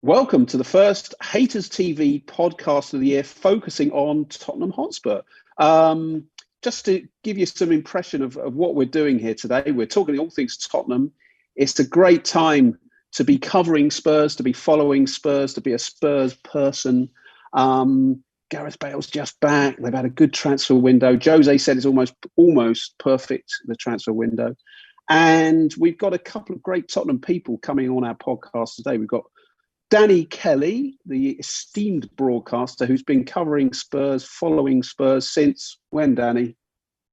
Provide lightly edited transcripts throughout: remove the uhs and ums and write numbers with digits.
Welcome to the first Hayters TV podcast of the year, focusing on Tottenham Hotspur. Just to give you some impression of what we're doing here today, we're talking all things Tottenham. It's a great time to be covering Spurs, to be following Spurs, to be a Spurs person. Gareth Bale's just back. They've had a good transfer window. Jose said it's almost perfect, the transfer window. And we've got a couple of great Tottenham people coming on our podcast today. We've got Danny Kelly, the esteemed broadcaster who's been covering Spurs, following Spurs since when, Danny?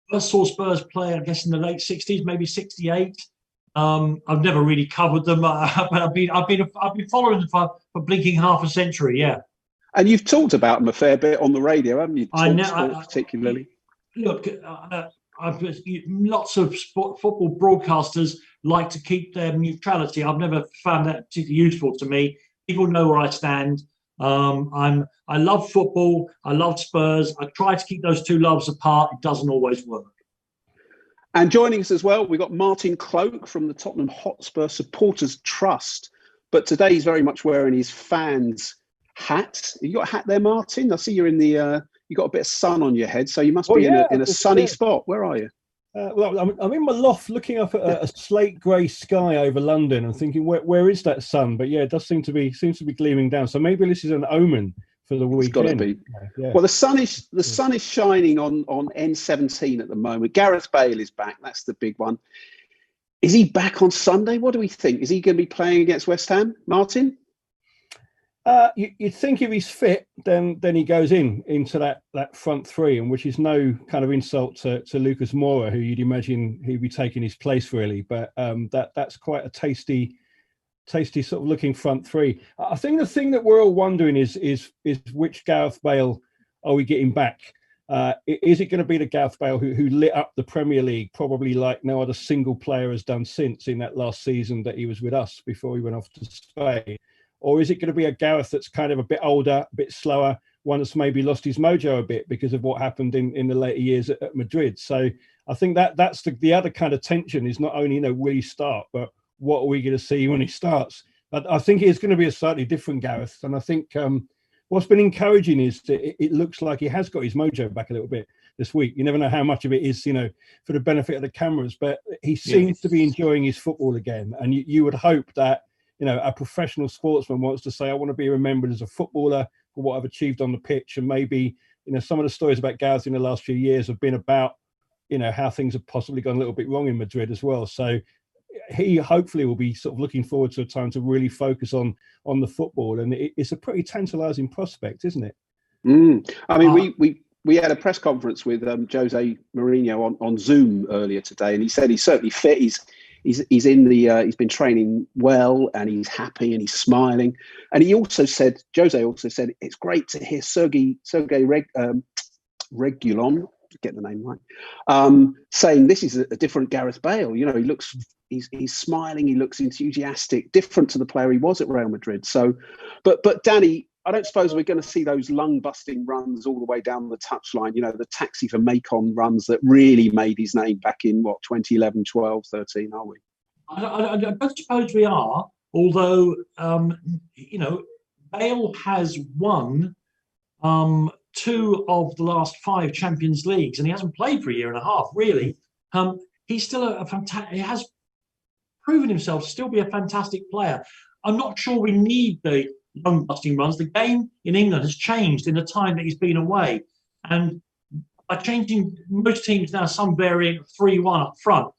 First saw Spurs play, I guess, in the late 60s, maybe 68. I've never really covered them, but I've been following them for blinking half a century, yeah. And you've talked about them a fair bit on the radio, haven't you? Talksport particularly. Look, lots of football broadcasters like to keep their neutrality. I've never found that particularly useful to me. People know where I stand. I love football. I love Spurs. I try to keep those two loves apart. It doesn't always work. And joining us as well, we've got Martin Cloake from the Tottenham Hotspur Supporters Trust. But today he's very much wearing his fans' hat. You got a hat there, Martin? I see you're in the. You got a bit of sun on your head, so you must be in a sunny spot. Where are you? Well, I'm in my loft looking up at a slate grey sky over London and thinking, where is that sun? But yeah, it does seem to be gleaming down. So maybe this is an omen for the weekend. It's got to be. Yeah. Well, the sun is shining on N17 at the moment. Gareth Bale is back. That's the big one. Is he back on Sunday? What do we think? Is he going to be playing against West Ham, Martin? You'd think if he's fit, then he goes into that front three, and which is no kind of insult to Lucas Moura, who you'd imagine he'd be taking his place really. But that's quite a tasty sort of looking front three. I think the thing that we're all wondering is which Gareth Bale are we getting back? Is it going to be the Gareth Bale who lit up the Premier League probably like no other single player has done since in that last season that he was with us before he went off to Spain? Or is it going to be a Gareth that's kind of a bit older, a bit slower, one that's maybe lost his mojo a bit because of what happened in the later years at Madrid? So I think that's the other kind of tension is not only, will he start, but what are we going to see when he starts? But I think it's going to be a slightly different Gareth. And I think what's been encouraging is that it looks like he has got his mojo back a little bit this week. You never know how much of it is, for the benefit of the cameras, but he seems to be enjoying his football again. And you would hope that, a professional sportsman wants to say, I want to be remembered as a footballer for what I've achieved on the pitch. And maybe, some of the stories about Gareth in the last few years have been about, how things have possibly gone a little bit wrong in Madrid as well. So he hopefully will be sort of looking forward to a time to really focus on the football. And it's a pretty tantalising prospect, isn't it? I mean, we had a press conference with Jose Mourinho on Zoom earlier today, and he said he's certainly fit. He's in the. He's been training well, and he's happy, and he's smiling. And Jose also said, it's great to hear Sergei Reguilon, get the name right, saying this is a different Gareth Bale. He's smiling, he looks enthusiastic, different to the player he was at Real Madrid. So, but Danny, I don't suppose we're going to see those lung-busting runs all the way down the touchline, the taxi for Macon runs that really made his name back in, 2011, 12, 13, are we? I don't suppose we are, although, Bale has won 2 of the last 5 Champions Leagues, and he hasn't played for a year and a half, really. He's still he has proven himself to still be a fantastic player. I'm not sure we need the lung-busting runs. The game in England has changed in the time that he's been away, and by changing most teams now, some variant 3-1 up front,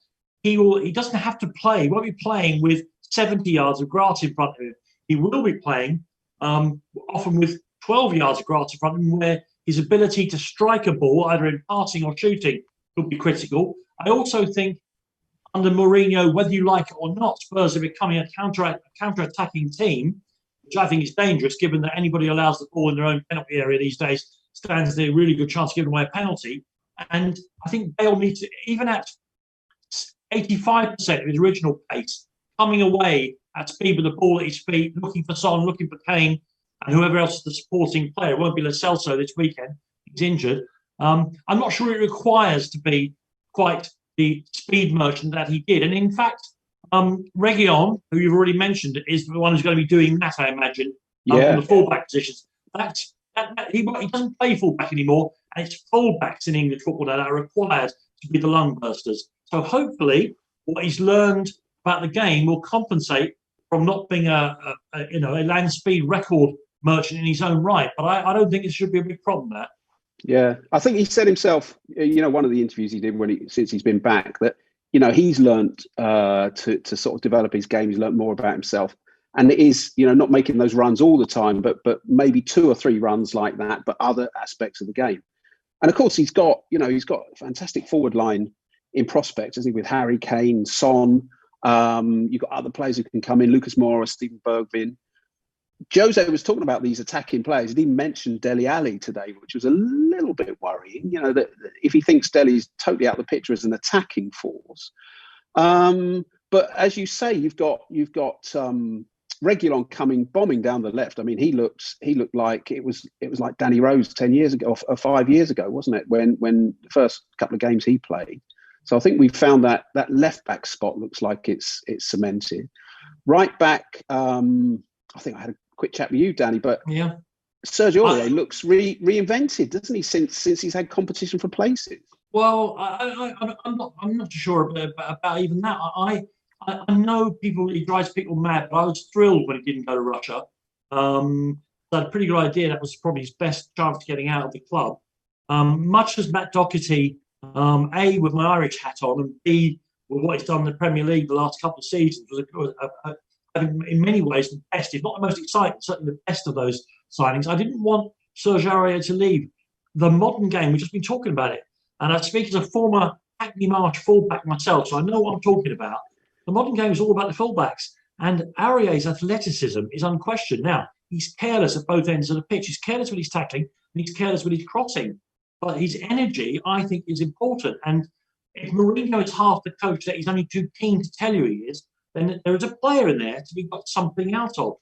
he doesn't have to play. He won't be playing with 70 yards of grass in front of him. He will be playing often with 12 yards of grass in front of him, where his ability to strike a ball, either in passing or shooting, could be critical. I also think under Mourinho, whether you like it or not, Spurs are becoming a counter-attacking team, which I think is dangerous, given that anybody allows the ball in their own penalty area these days stands a really good chance of giving away a penalty. And I think Bale needs to, even at 85% of his original pace, coming away at speed with the ball at his feet, looking for Son, looking for Kane, and whoever else is the supporting player. It won't be Lo Celso this weekend. He's injured. I'm not sure it requires to be quite the speed merchant that he did. And in fact, Reguilon, who you've already mentioned, is the one who's going to be doing that, I imagine, on the fullback positions. He doesn't play fullback anymore, and it's fullbacks in English football that are required to be the lung bursters. So hopefully, what he's learned about the game will compensate from not being a land speed record merchant in his own right. But I don't think it should be a big problem, that. Yeah, I think he said himself, one of the interviews he did since he's been back, that he's learned to sort of develop his game. He's learned more about himself, and it is not making those runs all the time, but maybe 2 or 3 runs like that, but other aspects of the game. And of course, he's got a fantastic forward line in prospect, isn't he, with Harry Kane, Son. You've got other players who can come in, Lucas Moura, Steven Bergvin. Jose was talking about these attacking players. He didn't mention Dele Alli today, which was a little bit worrying. That if he thinks Dele's totally out of the picture as an attacking force. But as you say, you've got Reguilon coming bombing down the left. I mean, he looked like it was like Danny Rose 10 years ago or 5 years ago, wasn't it? When the first couple of games he played. So I think we've found that left back spot looks like it's cemented. Right back, I think I had a quick chat with you, Danny, but yeah, Sergio Aurier looks reinvented, doesn't he? Since he's had competition for places. Well, I'm not sure about even that. I know he drives people mad, but I was thrilled when he didn't go to Russia. So I had a pretty good idea that was probably his best chance of getting out of the club. Much as Matt Doherty, A, with my Irish hat on, and B, with what he's done in the Premier League the last couple of seasons, was in many ways the best, if not the most exciting, certainly the best of those signings. I didn't want Sergio Aurier to leave. The modern game, we've just been talking about it, and I speak as a former Hackney Marsh fullback myself, so I know what I'm talking about. The modern game is all about the fullbacks, and Aurier's athleticism is unquestioned. Now, he's careless at both ends of the pitch. He's careless with his tackling, and he's careless with his crossing. But his energy, I think, is important. And if Mourinho is half the coach that he's only too keen to tell you he is, then there is a player in there to be got something out of.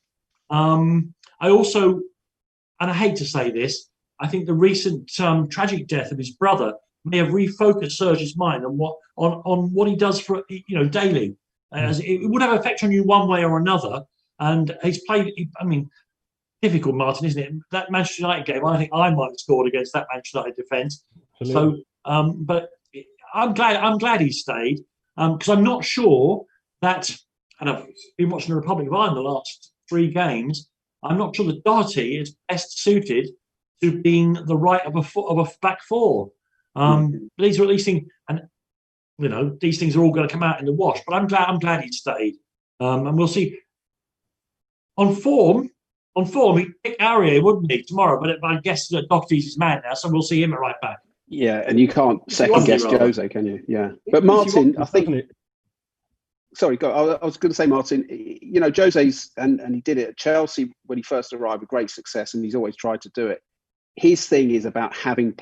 I also, and I hate to say this, I think the recent tragic death of his brother may have refocused Serge's mind on what he does for daily. As it would have an effect on you one way or another. And he's played. Difficult, Martin, isn't it? That Manchester United game, I think I might have scored against that Manchester United defence. So, but I'm glad he stayed because I'm not sure that, and I've been watching the Republic of Ireland the last 3 games. I'm not sure that Doherty is best suited to being the right of a back four. These are at least things, and these things are all going to come out in the wash. But I'm glad he stayed, and we'll see. On form, he'd pick Aurier, wouldn't he, tomorrow? But I guess that Doherty's his man now, so we'll see him at right back. Yeah, and you can't second guess Jose, can you? Yeah, but Martin, I think. Sorry, go. I was going to say, Martin. Jose's and he did it at Chelsea when he first arrived with great success, and he's always tried to do it. His thing is about having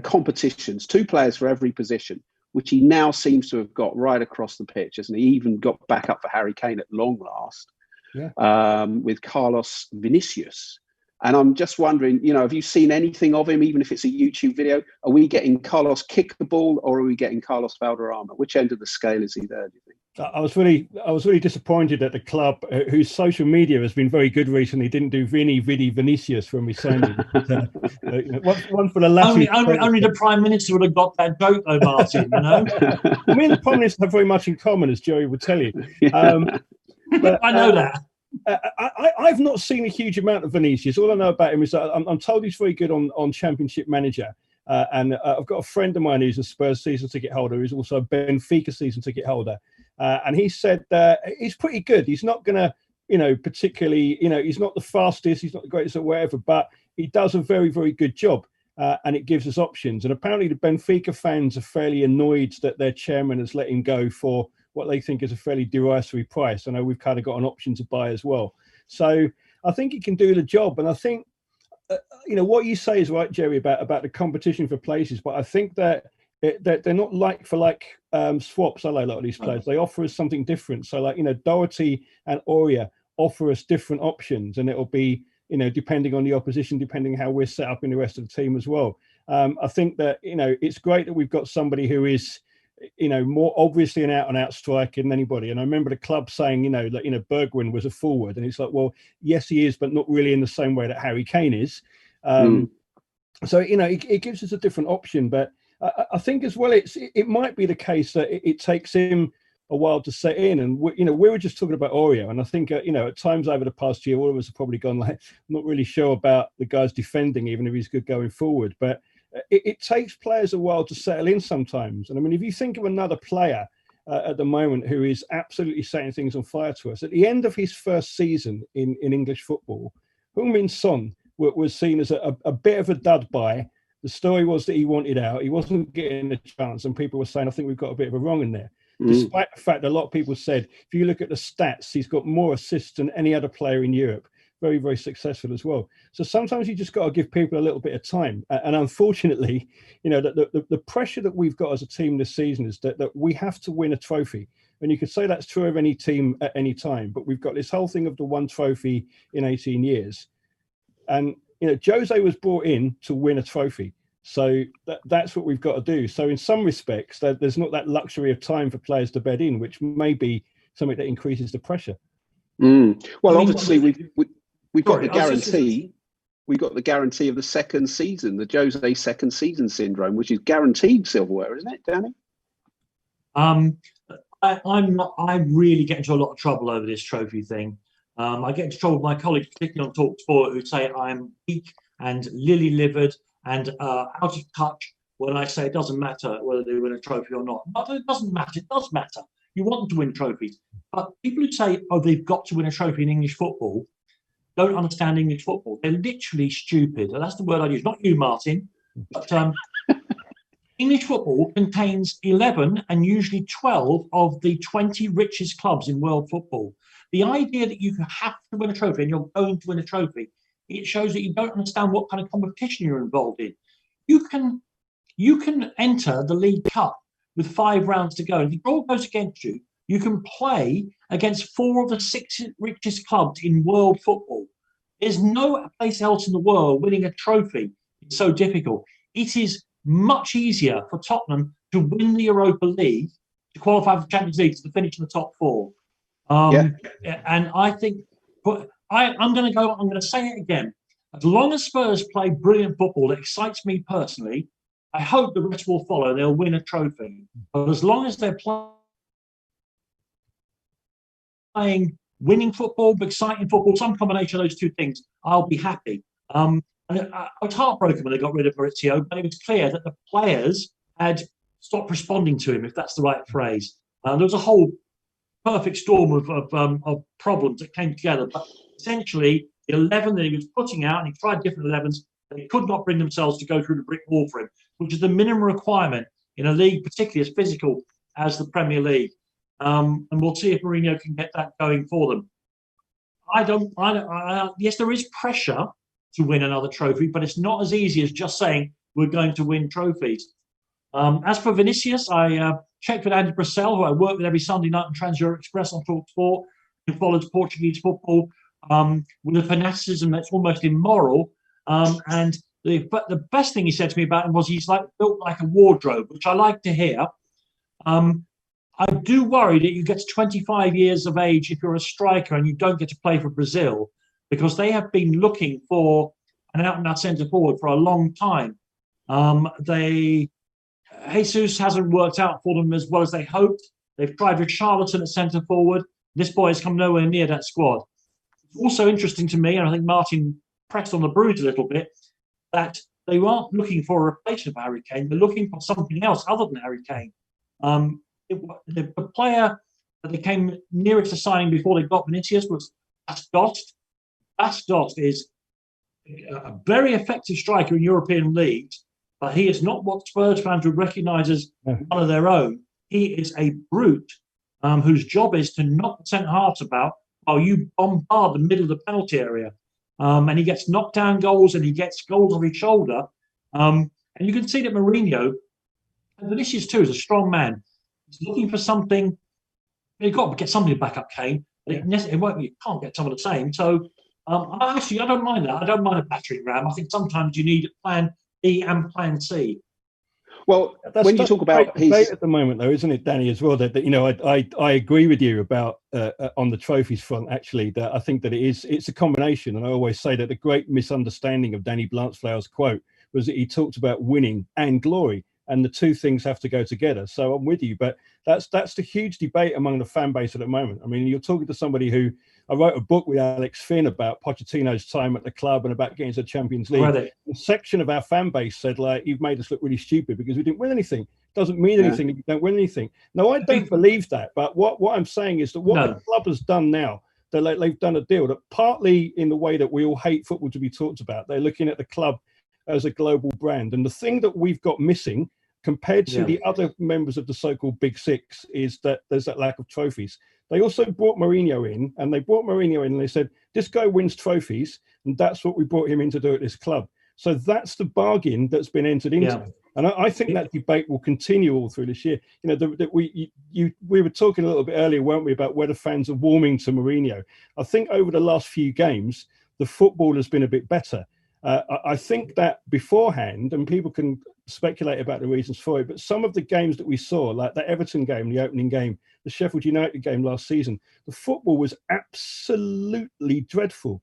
competitions, 2 players for every position, which he now seems to have got right across the pitch, hasn't he? He even got back up for Harry Kane at long last. Yeah. With Carlos Vinicius. And I'm just wondering, have you seen anything of him, even if it's a YouTube video? Are we getting Carlos kick the ball or are we getting Carlos Valderrama? Which end of the scale is he there, do you think? I was really disappointed at the club, whose social media has been very good recently, didn't do Vidi Vinicius from his signing. One for the Latin. Only the Prime Minister would have got that joke, though, Martin, Me and the Prime Minister have very much in common, as Gerry would tell you. But, I know that. I've not seen a huge amount of Vinicius. All I know about him is that I'm told he's very good on Championship Manager. And I've got a friend of mine who's a Spurs season ticket holder, who's also a Benfica season ticket holder. And he said he's pretty good. He's not going to, particularly, he's not the fastest, he's not the greatest or whatever, but he does a very, very good job. And it gives us options. And apparently the Benfica fans are fairly annoyed that their chairman has let him go for what they think is a fairly derisory price. I know we've kind of got an option to buy as well. So I think he can do the job. And I think, what you say is right, Gerry, about the competition for places. But I think that they're not like for like swaps, are they, a lot of these players? They offer us something different. So like, Doherty and Aurier offer us different options. And it'll be, depending on the opposition, depending how we're set up in the rest of the team as well. I think that, it's great that we've got somebody who is, more obviously an out-and-out striker than anybody. And I remember the club saying, that, Bergwijn was a forward. And it's like, well, yes, he is, but not really in the same way that Harry Kane is. So, it gives us a different option. But I think as well, it might be the case that it takes him a while to set in. And, we were just talking about Oreo. And I think, at times over the past year, all of us have probably gone like, I'm not really sure about the guy's defending, even if he's good going forward. But it takes players a while to settle in sometimes. And I mean, if you think of another player at the moment who is absolutely setting things on fire to us, at the end of his first season in English football, Heung-min Son was seen as a bit of a dud buy. The story was that he wanted out. He wasn't getting a chance. And people were saying, I think we've got a bit of a wrong in there. Despite the fact that a lot of people said, if you look at the stats, he's got more assists than any other player in Europe. Very, very successful as well. So sometimes you just got to give people a little bit of time. And unfortunately, the pressure that we've got as a team this season is that we have to win a trophy. And you could say that's true of any team at any time. But we've got this whole thing of the one trophy in 18 years. And, Jose was brought in to win a trophy. So that's what we've got to do. So in some respects, there's not that luxury of time for players to bed in, which may be something that increases the pressure. Well, obviously, we've got the guarantee. We've got the guarantee of the second season, the Jose second season syndrome, which is guaranteed silverware, isn't it, Danny? I really get into a lot of trouble over this trophy thing. I get into trouble with my colleagues, particularly on Talksport, who say I'm weak and lily-livered and out of touch when I say it doesn't matter whether they win a trophy or not. But it doesn't matter. It does matter. You want them to win trophies. But people who say, they've got to win a trophy in English football don't understand English football. They're literally stupid. And that's the word I use. Not you, Martin. But English football contains 11 and usually 12 of the 20 richest clubs in world football. The idea that you have to win a trophy and you're going to win a trophy, it shows that you don't understand what kind of competition you're involved in. You can enter the League Cup with 5 rounds to go. And if the draw goes against you, you can play against 4 of the 6 richest clubs in world football. There's no place else in the world winning a trophy. It's so difficult. It is much easier for Tottenham to win the Europa League, to qualify for the Champions League, to finish in the top 4. And I think, I'm going to say it again. As long as Spurs play brilliant football that excites me personally, I hope the rest will follow. They'll win a trophy. But as long as they're playing winning football, exciting football, some combination of those two things, I'll be happy. And I was heartbroken when they got rid of Maurizio, but it was clear that the players had stopped responding to him, if that's the right phrase. There was a whole perfect storm of problems that came together. But essentially, the 11 that he was putting out, and he tried different 11s, they could not bring themselves to go through the brick wall for him, which is the minimum requirement in a league, particularly as physical as the Premier League. And we'll see if Mourinho can get that going for them. Yes, there is pressure to win another trophy, but it's not as easy as just saying we're going to win trophies. As for Vinicius, I checked with Andy Brissell, who I work with every Sunday night on Trans-Euro Express on Talksport, who follows Portuguese football with a fanaticism that's almost immoral. And the best thing he said to me about him was he's built like a wardrobe, which I like to hear. I do worry that you get to 25 years of age if you're a striker and you don't get to play for Brazil, because they have been looking for an out-and-out centre-forward for a long time. Jesus hasn't worked out for them as well as they hoped. They've tried with Charlatan at centre-forward. This boy has come nowhere near that squad. It's also interesting to me, and I think Martin pressed on the bruise a little bit, that they aren't looking for a replacement for Harry Kane. They're looking for something else other than Harry Kane. The player that they came nearest to signing before they got Vinicius was Bas Dost. Bas Dost is a very effective striker in European leagues, but he is not what Spurs fans would recognise as one of their own. He is a brute whose job is to knock the centre-halves about while you bombard the middle of the penalty area. And he gets knockdown goals and he gets goals off his shoulder. And you can see that Mourinho, and Vinicius too, is a strong man. He's looking for something. You've got to get somebody to back up Kane. But you can't get someone the same. So I don't mind that. I don't mind a battering ram. I think sometimes you need plan B and plan C. Well, when you talk about his at the moment, though, isn't it, Danny, as well? That you know, I agree with you about on the trophies front. Actually, that I think that it's a combination, and I always say that the great misunderstanding of Danny Blanchflower's quote was that he talked about winning and glory, and the two things have to go together. So I'm with you, but that's the huge debate among the fan base at the moment. I mean, you're talking to somebody who I wrote a book with Alex Finn about Pochettino's time at the club and about getting to the Champions League. Right. A section of our fan base said, like, you've made us look really stupid because we didn't win anything. Doesn't mean anything if you don't win anything. No, I don't believe that. But what I'm saying is that what the club has done now, they've done a deal that partly in the way that we all hate football to be talked about, they're looking at the club as a global brand. And the thing that we've got missing compared to the other members of the so-called Big Six is that there's that lack of trophies. They also brought Mourinho in, and they said, this guy wins trophies, and that's what we brought him in to do at this club. So that's the bargain that's been entered into. Yeah. And I think that debate will continue all through this year. You know, we were talking a little bit earlier, weren't we, about whether fans are warming to Mourinho. I think over the last few games, the football has been a bit better. I think that beforehand, and people can speculate about the reasons for it, but some of the games that we saw, like the Everton game, the opening game, the Sheffield United game last season, the football was absolutely dreadful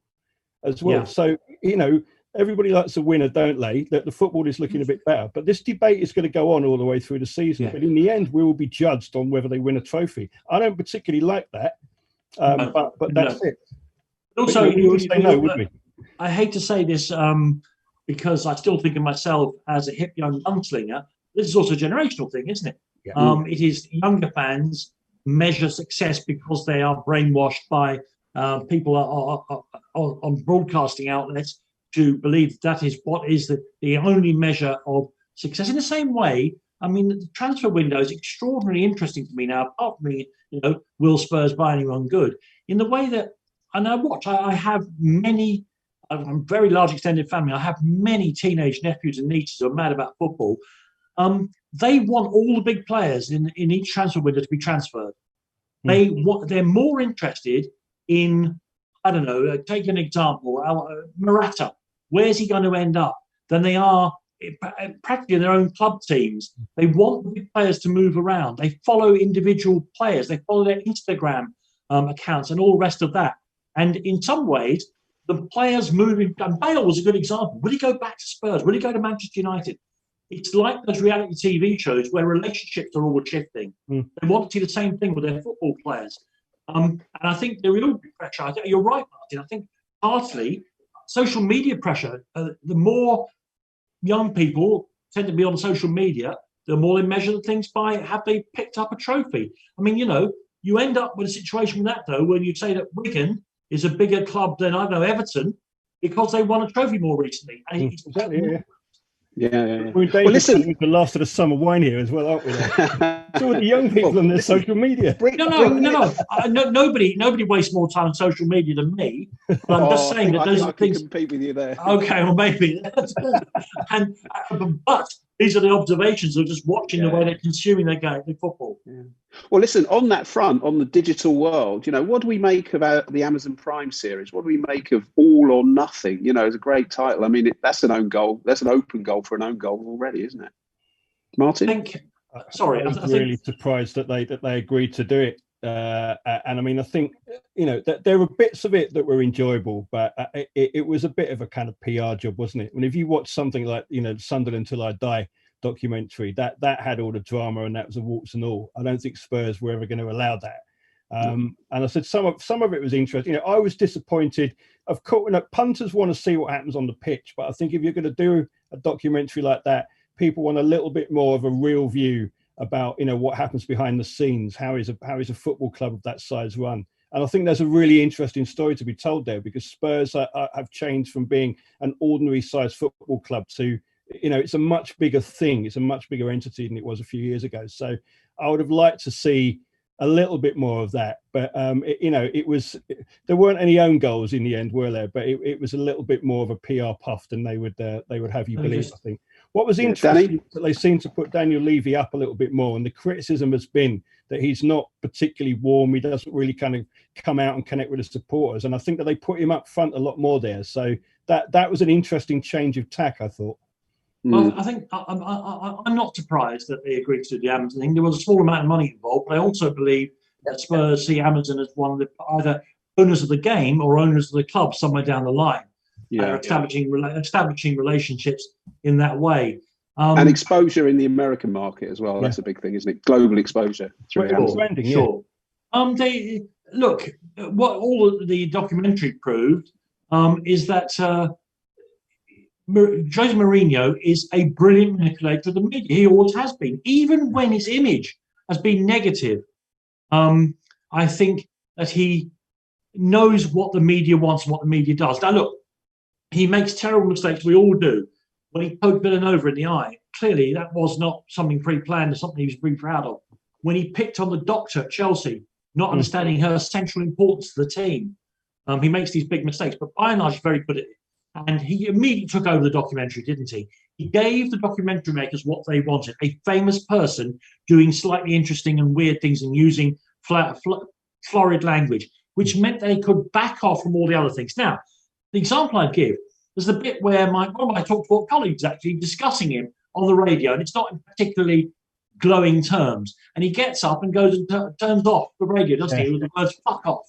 as well. Yeah. So, you know, everybody likes a winner, don't they? That the football is looking a bit better. But this debate is going to go on all the way through the season. Yeah. But in the end, we will be judged on whether they win a trophy. I don't particularly like that, but that's it. Also, we would say no, would we? I hate to say this because I still think of myself as a hip young gunslinger. This is also a generational thing, isn't it? Yeah. It is younger fans measure success because they are brainwashed by people on broadcasting outlets to believe that is what is the only measure of success. In the same way, I mean, the transfer window is extraordinarily interesting to me now, apart from me, you know, will Spurs buy anyone good? In the way that, and I have many, I'm a very large extended family, I have many teenage nephews and nieces who are mad about football. They want all the big players in each transfer window to be transferred. They're more interested in, I don't know, take an example, Morata. Where's he going to end up? Than they are practically in their own club teams. They want the big players to move around. They follow individual players. They follow their Instagram accounts and all the rest of that. And in some ways, the players moving, and Bale was a good example. Will he go back to Spurs? Will he go to Manchester United? It's like those reality TV shows where relationships are all shifting. They want to see the same thing with their football players. And I think the real pressure, I think you're right, Martin. I think partly social media pressure. The more young people tend to be on social media, the more they measure things by have they picked up a trophy. I mean, you know, you end up with a situation with that, though, when you say that Wigan is a bigger club than, I don't know, Everton, because they won a trophy more recently. And exactly, yeah. Yeah. We're in danger with the last of the summer wine here as well, aren't we? It's all the young people on their social media. No. Nobody wastes more time on social media than me. But I'm just saying that those are things. I can compete with you there. Okay, well maybe. But these are the observations of just watching the way they're consuming their game, the football. Yeah. Well, listen, on that front, on the digital world, you know, what do we make about the Amazon Prime series? What do we make of All or Nothing? You know, it's a great title. I mean, that's an own goal. That's an open goal for an own goal already, isn't it? Martin? I was really surprised that they agreed to do it. And I mean, I think, you know, that there were bits of it that were enjoyable, but it was a bit of a kind of PR job, wasn't it? I mean, if you watch something like, you know, Sunderland Till I Die documentary, that had all the drama and that was a warts and all. I don't think Spurs were ever going to allow that. And I said some of it was interesting. You know, I was disappointed. Of course, you know, punters want to see what happens on the pitch, but I think if you're going to do a documentary like that, people want a little bit more of a real view about, you know, what happens behind the scenes. How is a football club of that size run? And I think there's a really interesting story to be told there, because Spurs have changed from being an ordinary sized football club to, you know, it's a much bigger thing. It's a much bigger entity than it was a few years ago. So I would have liked to see a little bit more of that. But, you know, there weren't any own goals in the end, were there? But it was a little bit more of a PR puff than they would have you believe, I think. What was interesting is that they seem to put Daniel Levy up a little bit more, and the criticism has been that he's not particularly warm. He doesn't really kind of come out and connect with the supporters, and I think that they put him up front a lot more there. So that was an interesting change of tack, I thought. Well, I think I'm not surprised that they agreed to do the Amazon thing. There was a small amount of money involved, but I also believe that Spurs see Amazon as one of the either owners of the game or owners of the club somewhere down the line. Establishing relationships in that way. And exposure in the American market as well. That's a big thing, isn't it? Global exposure through branding. Sure. They look what all the documentary proved is that Jose Mourinho is a brilliant manipulator of the media. He always has been, even when his image has been negative. I think that he knows what the media wants and what the media does. Now, look, he makes terrible mistakes. We all do. When he poked Villanova in the eye, clearly that was not something pre-planned or something he was really proud of. When he picked on the doctor at Chelsea, not understanding her central importance to the team, he makes these big mistakes. But by and large, he's very good at it. And he immediately took over the documentary, didn't he? He gave the documentary makers what they wanted, a famous person doing slightly interesting and weird things and using florid language, which meant they could back off from all the other things. Now, the example I'd give is the bit where one of my Talksport colleagues actually discussing him on the radio, and it's not in particularly glowing terms. And he gets up and goes and turns off the radio, doesn't he, with the words, fuck off.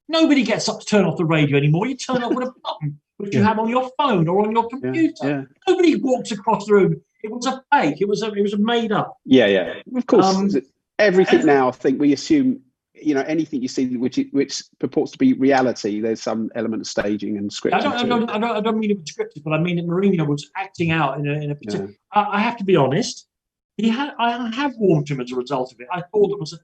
Nobody gets up to turn off the radio anymore. You turn off with a button, which you have on your phone or on your computer. Nobody walks across the room. It was a fake. It was a made up. Yeah. Of course, everything now, I think we assume, anything you see which purports to be reality, there's some element of staging and scripting. I don't mean it was scripted, but I mean that Mourinho was acting out in a particular. I have to be honest. I have warmed to him as a result of it. I thought there was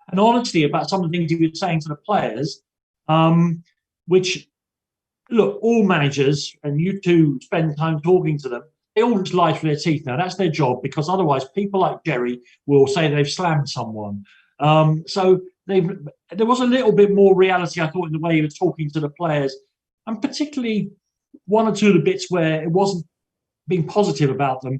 an honesty about some of the things he was saying to the players, which, look, all managers, and you two spend time talking to them, they all just lie through their teeth now. That's their job, because otherwise people like Gerry will say they've slammed someone. So there was a little bit more reality, I thought, in the way he was talking to the players, and particularly one or two of the bits where it wasn't being positive about them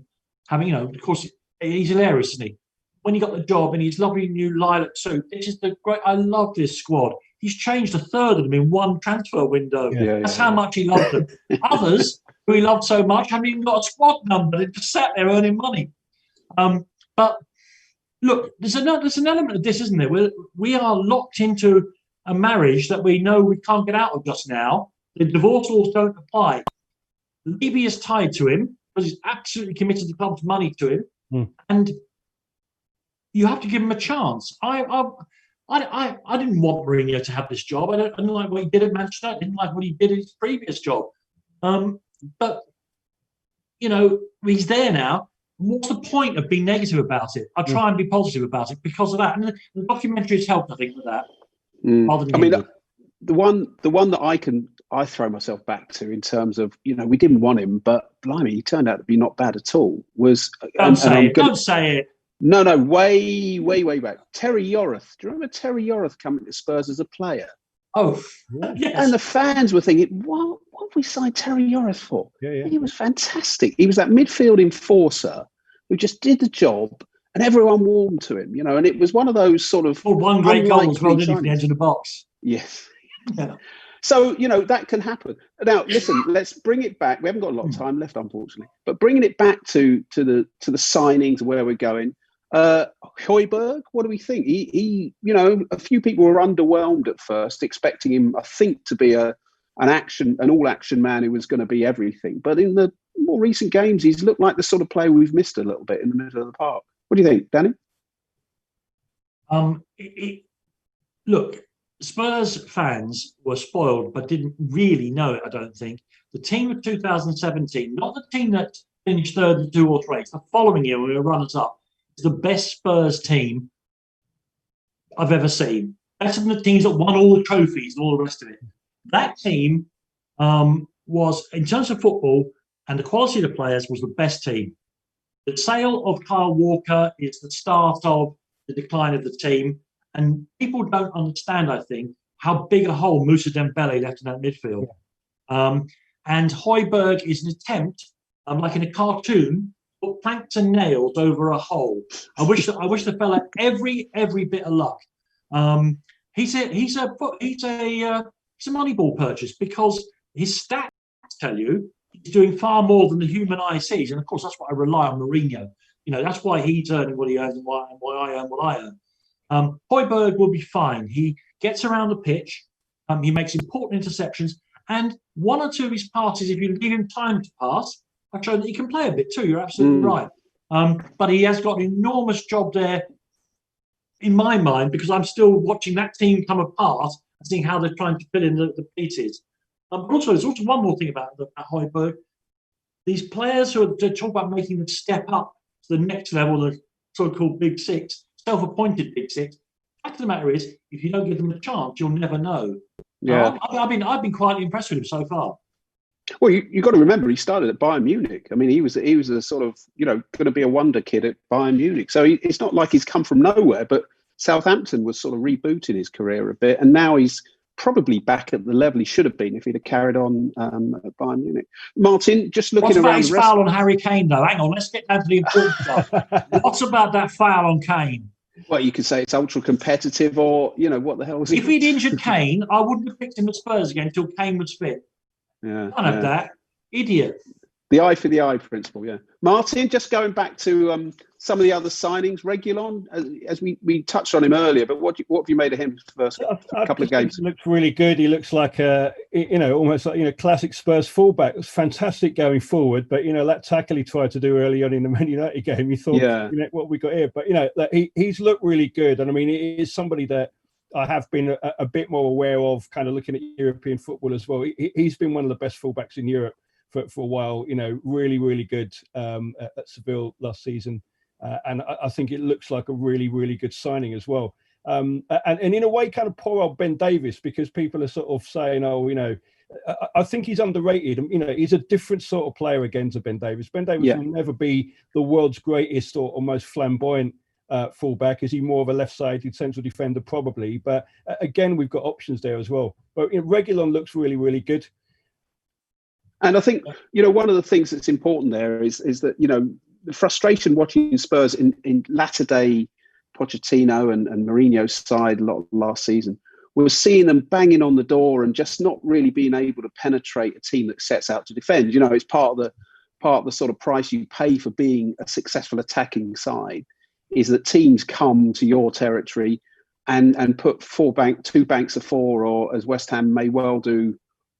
having, of course, he's hilarious, isn't he? When he got the job in his lovely new lilac suit, this is I love this squad. He's changed a third of them in one transfer window. That's how much he loved them. Others who he loved so much haven't even got a squad number. They just sat there earning money. But look, there's an element of this, isn't there? We are locked into a marriage that we know we can't get out of just now. The divorce laws don't apply. Levy is tied to him because he's absolutely committed the club's money to him, and you have to give him a chance. I didn't want Mourinho to have this job. I didn't like what he did at Manchester. I didn't like what he did at his previous job. But he's there now. What's the point of being negative about it? I try and be positive about it because of that. And the documentary has helped, I think, with that. The one that I throw myself back to in terms of, we didn't want him, but blimey, he turned out to be not bad at all. Don't say it. No, way back. Terry Yorath. Do you remember Terry Yorath coming to Spurs as a player? Oh, yes. And the fans were thinking, what have we signed Terry Yorath for? Yeah. He was fantastic. He was that midfield enforcer who just did the job, and everyone warmed to him, and it was one of those sort of... one great goal as well, didn't he, from the edge of the box? Yes. Yeah. So, that can happen. Now, listen, let's bring it back. We haven't got a lot of time left, unfortunately, but bringing it back to the signings, where we're going. Højbjerg, what do we think? He a few people were underwhelmed at first, expecting him, I think, to be an all-action man who was going to be everything. But in the more recent games, he's looked like the sort of player we've missed a little bit in the middle of the park. What do you think, Danny? Look, Spurs fans were spoiled, but didn't really know it, I don't think. The team of 2017, not the team that finished third in 2 or 3, the following year we were runners-up, is the best Spurs team I've ever seen. Better than the teams that won all the trophies and all the rest of it. That team was, in terms of football and the quality of the players, was the best team. The sale of Kyle Walker is the start of the decline of the team. And people don't understand, I think, how big a hole Moussa Dembele left in that midfield. And Højbjerg is an attempt, like in a cartoon, put planks and nails over a hole. I wish the fella every bit of luck. He's a Moneyball purchase, because his stats tell you he's doing far more than the human eye sees. And of course, that's why I rely on Mourinho. That's why he's earning what he earns and why I earn what I earn. Højbjerg will be fine. He gets around the pitch. He makes important interceptions. And one or two of his passes, if you give him time to pass, I've shown that he can play a bit too. You're absolutely right. But he has got an enormous job there, in my mind, because I'm still watching that team come apart and seeing how they're trying to fill in the pieces. Also, there's also one more thing about Højbjerg. These players who talk about making them step up to the next level, the so-called Big Six, self-appointed Big Six. The fact of the matter is, if you don't give them a chance, you'll never know. Yeah, I've been quite impressed with him so far. Well, you've got to remember he started at Bayern Munich. I mean, he was a sort of going to be a wonder kid at Bayern Munich. So it's not like he's come from nowhere. But Southampton was sort of rebooting his career a bit, and now he's probably back at the level he should have been if he'd have carried on at Bayern Munich. Martin, just looking around. What's about his foul on Harry Kane, though? Hang on, let's get down to the important stuff. What's about that foul on Kane? Well, you could say it's ultra competitive, or what the hell was it? If he'd injured Kane, I wouldn't have picked him at Spurs again until Kane was fit. Yeah, Can't have that. Idiot. The eye for the eye principle, yeah. Martin, just going back to some of the other signings, Reguilon, as we touched on him earlier, but what have you made of him for the first couple of games? He looks really good. He looks like almost like classic Spurs fullback. It was fantastic going forward, but that tackle he tried to do early on in the Man United game, you thought, what we got here. But he's looked really good, and I mean, he is somebody that I have been a bit more aware of, kind of looking at European football as well. He's been one of the best fullbacks in Europe for a while. Really, really good at Seville last season. And I think it looks like a really, really good signing as well. And in a way, kind of poor old Ben Davies, because people are sort of saying, I think he's underrated. He's a different sort of player again to Ben Davies. Ben Davies will never be the world's greatest or most flamboyant fullback. Is he more of a left-sided central defender? Probably. But again, we've got options there as well. But Reguilon looks really, really good. And I think, one of the things that's important there is that, the frustration watching Spurs in latter day Pochettino and Mourinho's side a lot last season was seeing them banging on the door and just not really being able to penetrate a team that sets out to defend. It's part of the sort of price you pay for being a successful attacking side is that teams come to your territory and put two banks of four, or as West Ham may well do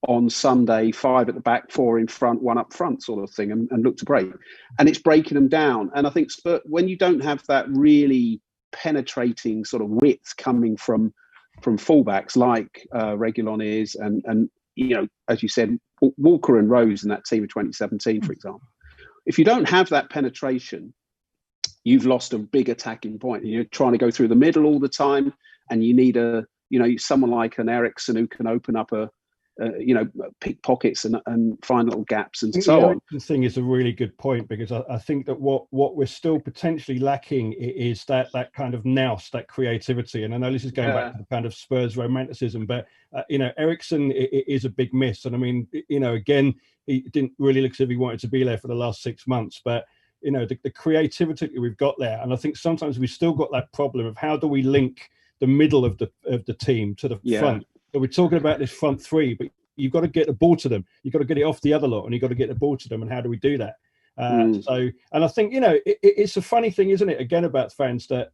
on Sunday, 5 at the back, 4 in front, 1 up front sort of thing, and look to break. And it's breaking them down. And I think when you don't have that really penetrating sort of width coming from fullbacks like Reguilon is, and as you said, Walker and Rose in that team of 2017, for example, if you don't have that penetration, you've lost a big attacking point. You're trying to go through the middle all the time, and you need someone like an Eriksen who can open up pick pockets and find little gaps and so on. The thing is a really good point, because I think that what we're still potentially lacking is that kind of nous, that creativity. And I know this is going back to the kind of Spurs romanticism, but Eriksen is a big miss. And I mean, again, he didn't really look as if he wanted to be there for the last 6 months, but the creativity that we've got there. And I think sometimes we've still got that problem of how do we link the middle of the team to the front. So we're talking about this front three, but you've got to get the ball to them. You've got to get it off the other lot, and you've got to get the ball to them. And how do we do that? And I think, it's a funny thing, isn't it, again, about fans that,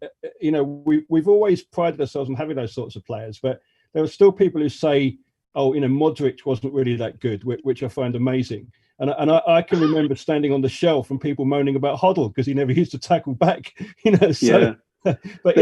we've always prided ourselves on having those sorts of players, but there are still people who say, Modric wasn't really that good, which I find amazing. And I can remember standing on the shelf and people moaning about Hoddle because he never used to tackle back, But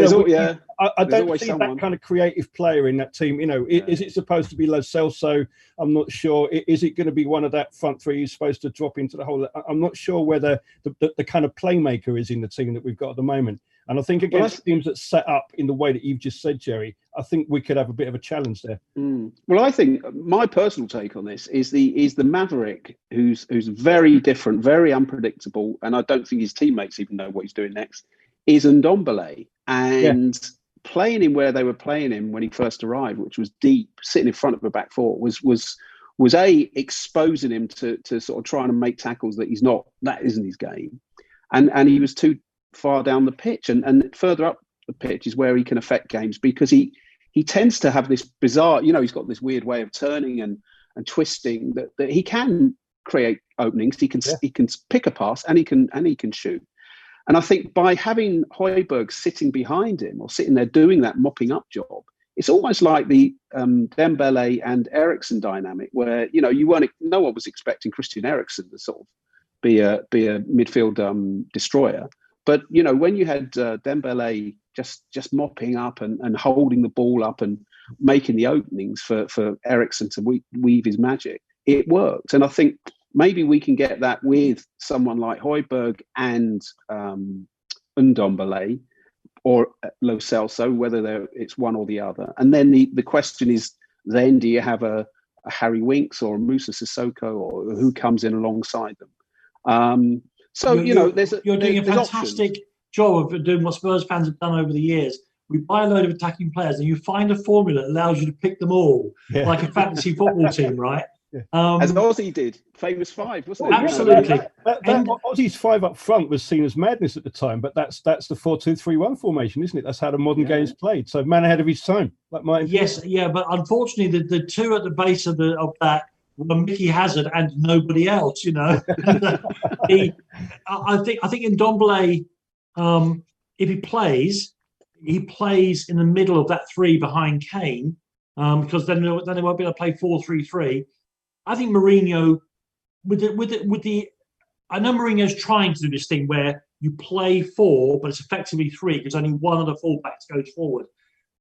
I don't see that kind of creative player in that team. Is it supposed to be Lo Celso? I'm not sure. Is it going to be one of that front three who's supposed to drop into the hole? I'm not sure whether the kind of playmaker is in the team that we've got at the moment. And I think against teams that set up in the way that you've just said, Gerry, I think we could have a bit of a challenge there. Well, I think my personal take on this is the Maverick, who's very different, very unpredictable, and I don't think his teammates even know what he's doing next, is Ndombele. And playing him where they were playing him when he first arrived, which was deep, sitting in front of a back four, was exposing him to sort of trying to make tackles that isn't his game. And he was too far down the pitch, and further up the pitch is where he can affect games, because he tends to have this bizarre, he's got this weird way of turning and twisting that he can create openings. He can pick a pass, and he can shoot. And I think by having Højbjerg sitting behind him or sitting there doing that mopping up job, it's almost like the Dembele and Eriksen dynamic, where no one was expecting Christian Eriksen to sort of be a midfield destroyer. But when you had Dembele just mopping up and holding the ball up and making the openings for Eriksen to weave his magic, it worked. And I think maybe we can get that with someone like Højbjerg and Ndombele or Lo Celso, whether it's one or the other. And then the question is, then do you have a Harry Winks or a Moussa Sissoko, or who comes in alongside them? You're doing a fantastic job of doing what Spurs fans have done over the years. We buy a load of attacking players, and you find a formula that allows you to pick them all, like a fantasy football team, right? As Ozzy did, famous five, wasn't it? Absolutely. Ozzy's five up front was seen as madness at the time, but that's the 4-2-3-1 formation, isn't it? That's how the modern game's played. So man ahead of his time. Like Martin. Yes, but unfortunately, the two at the base of that were Mickey Hazard and nobody else. I think Ndombele, if he plays in the middle of that three behind Kane, because then they won't be able to play 4-3-3. I think Mourinho, I know Mourinho's trying to do this thing where you play four, but it's effectively three because only one of the fullbacks goes forward.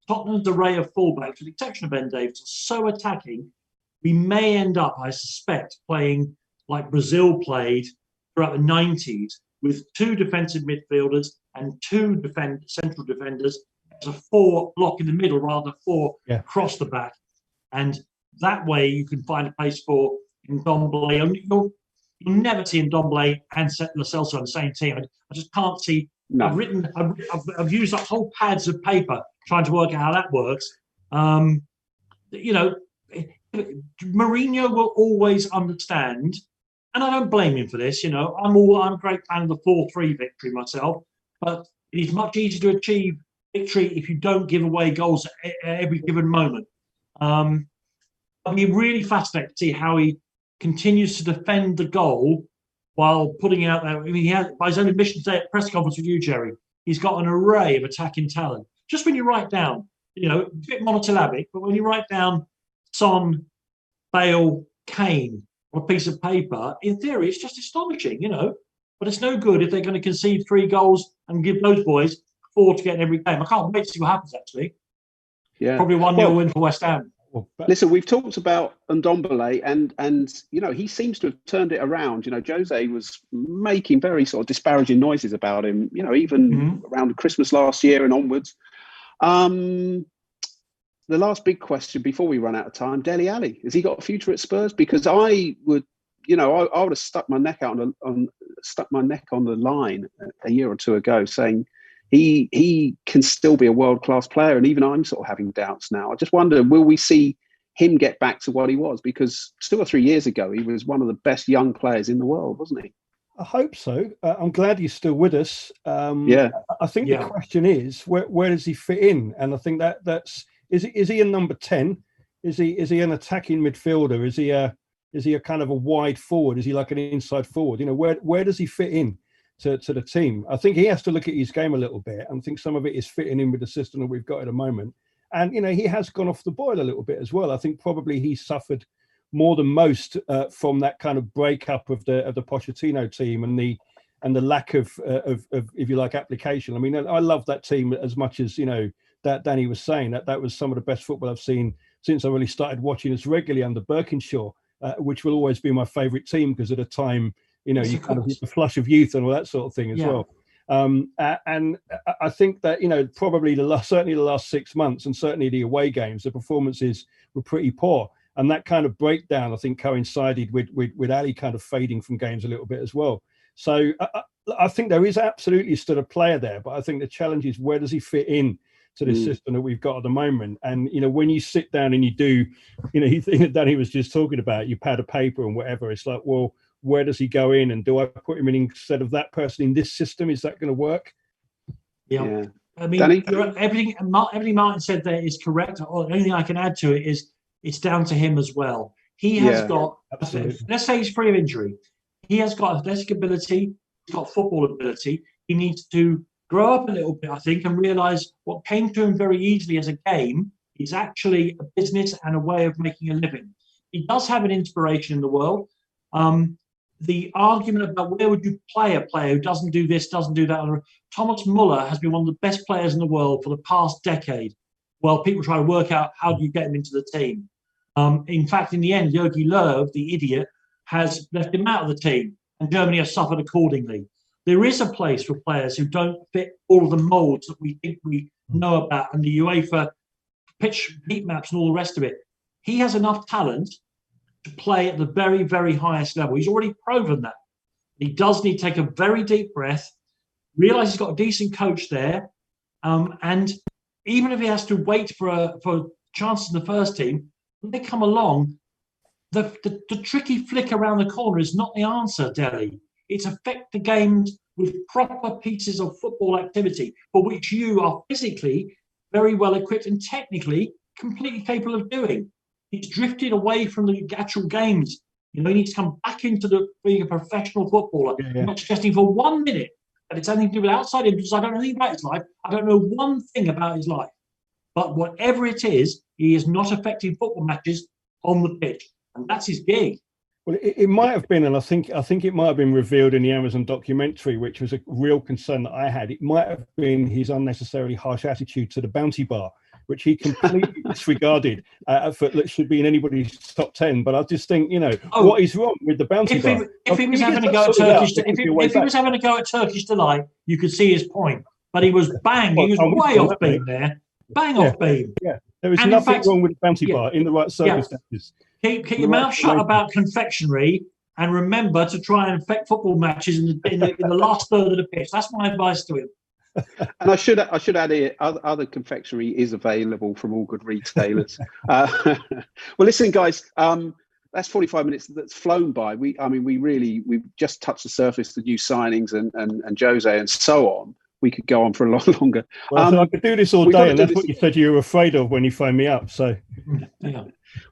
Tottenham's array of fullbacks, with the exception of Ben Davies, are so attacking. We may end up, I suspect, playing like Brazil played throughout the 90s, with two defensive midfielders and two central defenders. As a four block in the middle rather than four across the back. And that way you can find a place for Ndombele. You'll never see Ndombele and Lo Celso on the same team. I just can't see. No. I've used like whole pads of paper trying to work out how that works. Mourinho will always understand, and I don't blame him for this. I'm a great fan of the 4-3 victory myself, but it is much easier to achieve victory if you don't give away goals at every given moment. I'll be really fascinated to see how he continues to defend the goal while putting out there. I mean, he has, by his own admission today at press conference with you, Gerry, he's got an array of attacking talent. Just when you write down, a bit monosyllabic, but when you write down Son, Bale, Kane on a piece of paper, in theory, it's just astonishing, But it's no good if they're going to concede 3 goals and give those boys 4 to get in every game. I can't wait to see what happens, actually. Yeah. Probably 1-0 win for West Ham. Listen, we've talked about Ndombele, and he seems to have turned it around. Jose was making very sort of disparaging noises about him, even around Christmas last year and onwards. The last big question before we run out of time, Dele Alli, has he got a future at Spurs? Because I would have stuck my neck on the line a year or two ago, saying he can still be a world-class player, and even I'm sort of having doubts now. I just wonder, will we see him get back to what he was? Because 2 or 3 years ago, he was one of the best young players in the world, wasn't he? I hope so. I'm glad he's still with us. I think the question is, where does he fit in? And I think that's is he a number 10? Is he an attacking midfielder? Is he a kind of a wide forward? Is he like an inside forward? Where does he fit in to the team? I think he has to look at his game a little bit, and I think some of it is fitting in with the system that we've got at the moment. And he has gone off the boil a little bit as well. I think probably he suffered more than most from that kind of breakup of the Pochettino team and the lack of if you like application. I mean, I love that team as much as that Danny was saying, that was some of the best football I've seen since I really started watching us regularly under Birkinshaw, which will always be my favourite team because at the time, you kind of hit the flush of youth and all that sort of thing as well. And I think that, probably certainly the last 6 months and certainly the away games, the performances were pretty poor. And that kind of breakdown, I think, coincided with Ali kind of fading from games a little bit as well. So I think there is absolutely still a player there, but I think the challenge is where does he fit in to this system that we've got at the moment? And, when you sit down and you do, you think that Danny was just talking about, you pad of paper and whatever, it's like, well, where does he go in? And do I put him in instead of that person in this system? Is that going to work? Yeah. I mean, everything Martin said there is correct. The only thing I can add to it is it's down to him as well. He has got, absolutely. let's say he's free of injury. He has got athletic ability. He's got football ability. He needs to grow up a little bit, I think, and realise what came to him very easily as a game is actually a business and a way of making a living. He does have an inspiration in the world. The argument about where would you play a player who doesn't do this, doesn't do that. Thomas Muller has been one of the best players in the world for the past decade. Well, people try to work out how do you get him into the team. In fact, in the end, Jogi Löw, the idiot, has left him out of the team, and Germany has suffered accordingly. There is a place for players who don't fit all of the moulds that we think we know about, and the UEFA pitch heat maps and all the rest of it. He has enough talent to play at the very, very highest level. He's already proven that. He does need to take a very deep breath, realise he's got a decent coach there, and even if he has to wait for chances in the first team, when they come along, the tricky flick around the corner is not the answer, Delhi. It's affect the games with proper pieces of football activity for which you are physically very well equipped and technically completely capable of doing. He's drifted away from the actual games. He needs to come back into being a professional footballer. Yeah. I'm not suggesting for 1 minute that it's anything to do with outside influences. I don't know anything about his life. I don't know one thing about his life. But whatever it is, he is not affecting football matches on the pitch. And that's his gig. Well, it might have been, and I think it might have been revealed in the Amazon documentary, which was a real concern that I had. It might have been his unnecessarily harsh attitude to the bounty bar, which he completely disregarded. That should be in anybody's top 10. But I just think, what is wrong with the bounty bar? If he was having a go at Turkish, if he was having a go at Turkish delight, you could see his point. But he was way off beam there. Bang off beam. Yeah, there was nothing wrong with the bounty bar in the right circumstances. Keep your mouth shut about confectionery, and remember to try and affect football matches in the last third of the pitch. That's my advice to him. And I should add here, other confectionery is available from all good retailers. Well, listen, guys, that's 45 minutes that's flown by. We've just touched the surface, the new signings and Jose and so on. We could go on for a lot longer. Well, I could do this all day, and that's what you said you were afraid of when you phoned me up. So, yeah.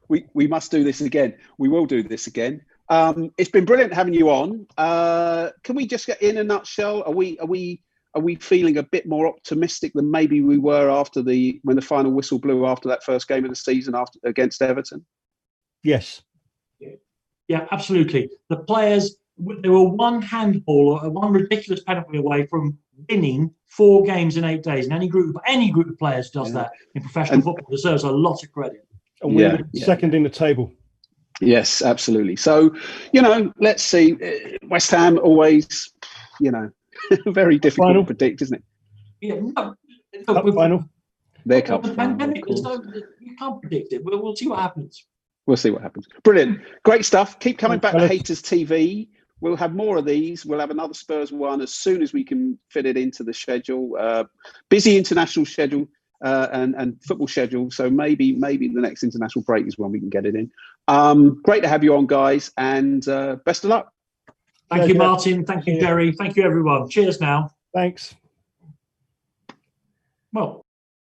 We must do this again. We will do this again. It's been brilliant having you on. Can we just get in a nutshell? Are we feeling a bit more optimistic than maybe we were when the final whistle blew after that first game of the season against Everton? Yes. Yeah, absolutely. The players, they were one handball or one ridiculous penalty away from winning 4 games in 8 days. And any group of players does that in professional football deserves a lot of credit. And we're second in the table. Yes, absolutely. So, let's see. West Ham always, very difficult to predict, isn't it? Yeah, final. Their cup. The pandemic, you can't predict it. We'll see what happens. We'll see what happens. Brilliant. Great stuff. Keep coming back to Hayters TV. We'll have more of these. We'll have another Spurs one as soon as we can fit it into the schedule. Busy international schedule and football schedule. So maybe the next international break is when we can get it in. Great to have you on, guys, and best of luck. Thank you, Martin. Thank you, Gerry. Thank you, everyone. Cheers now. Thanks. Well,